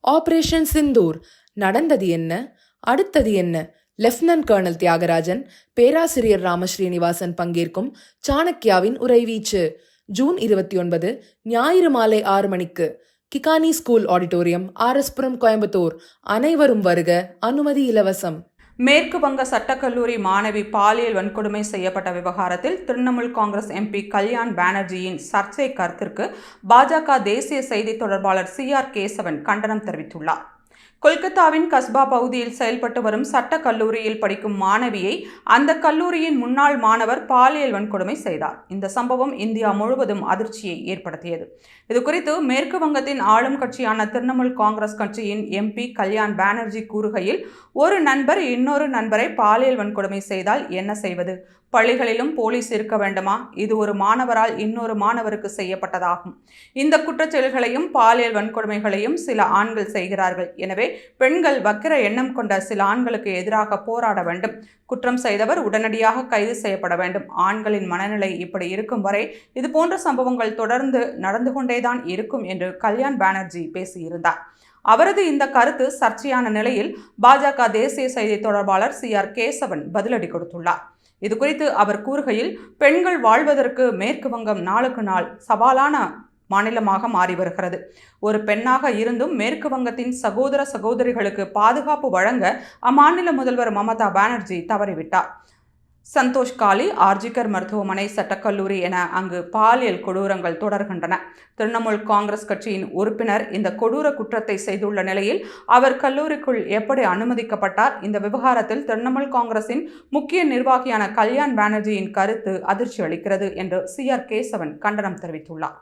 Operation Sindoor நடந்தது என்ன, அடுத்தது என்ன? லெப்டினன்ட் கர்னல் தியாகராஜன், பேராசிரியர் ராமஸ்ரீனிவாசன் பங்கேற்கும் சாணக்யாவின் உரைவீச்சு. ஜூன் 29 ஞாயிறு மாலை 6 மணிக்கு கிகானி ஸ்கூல் ஆடிட்டோரியம், RS புரம், கோயம்புத்தூர். அனைவரும் வருக, அனுமதி இலவசம். மேற்கு வங்க சட்டக்கல்லூரி மாணவி பாலியல் வன்கொடுமை செய்யப்பட்ட விவகாரத்தில் திரிணாமுல் காங்கிரஸ் MP கல்யாண் பானர்ஜியின் சர்ச்சை கருத்திற்கு பாஜக தேசிய செய்தி தொடர்பாளர் CR கேசவன் கண்டனம் தெரிவித்துள்ளார். கொல்கத்தாவின் கஸ்பா பகுதியில் செயல்பட்டு வரும் சட்ட கல்லூரியில் படிக்கும் மாணவியை அந்த கல்லூரியின் முன்னாள் மாணவர் பாலியல் வன்கொடுமை செய்தார். இந்த சம்பவம் இந்தியா முழுவதும் அதிர்ச்சியை ஏற்படுத்தியது. இதுகுறித்து மேற்கு வங்கத்தின் ஆளும் கட்சியான திரிணாமுல் காங்கிரஸ் கட்சியின் MP கல்யாண் பானர்ஜி கூறுகையில், ஒரு நண்பர் இன்னொரு நண்பரை பாலியல் வன்கொடுமை செய்தால் என்ன செய்வது? பள்ளிகளிலும் போலீஸ் இருக்க வேண்டுமா? இது ஒரு மாணவரால் இன்னொரு மாணவருக்கு செய்யப்பட்டதாகும். இந்த குற்றச்செயல்களையும் பாலியல் வன்கொடுமைகளையும் சில ஆண்கள் செய்கிறார்கள். எனவே பெண்கள் வக்கிர எண்ணம் கொண்ட சில ஆண்களுக்கு எதிராக போராட வேண்டும். குற்றம் செய்தவர் உடனடியாக கைது செய்யப்பட வேண்டும். ஆண்களின் மனநிலை இப்படி இருக்கும் வரை இதுபோன்ற சம்பவங்கள் தொடர்ந்து நடந்து கொண்டேதான் இருக்கும் என்று கல்யாண் பானர்ஜி பேசியிருந்தார். அவரது இந்த கருத்து சர்ச்சையான நிலையில் பாஜக தேசிய செய்தி தொடர்பாளர் CR கேசவன் பதிலடி கொடுத்துள்ளார். இதுகுறித்து அவர் கூறுகையில், பெண்கள் வாழ்வதற்கு மேற்கு வங்கம் நாளுக்கு நாள் சவாலான மாநிலமாக மாறி வருகிறது. ஒரு பெண்ணாக இருந்தும் மேற்கு வங்கத்தின் சகோதர சகோதரிகளுக்கு பாதுகாப்பு வழங்க அம்மாநில முதல்வர் மமதா பானர்ஜி தவறிவிட்டார். சந்தோஷ் காலி, ஆர்ஜிகர் மருத்துவமனை, சட்டக்கல்லூரி என அங்கு பாலியல் கொடூரங்கள் தொடர்கின்றன. திரிணாமுல் காங்கிரஸ் கட்சியின் உறுப்பினர் இந்த கொடூர குற்றத்தை செய்துள்ள நிலையில் அவர் கல்லூரிக்குள் எப்படி அனுமதிக்கப்பட்டார்? இந்த விவகாரத்தில் திரிணாமுல் காங்கிரசின் முக்கிய நிர்வாகியான கல்யாண் பானர்ஜியின் கருத்து அதிர்ச்சி அளிக்கிறது என்று CR கேசவன் கண்டனம் தெரிவித்துள்ளார்.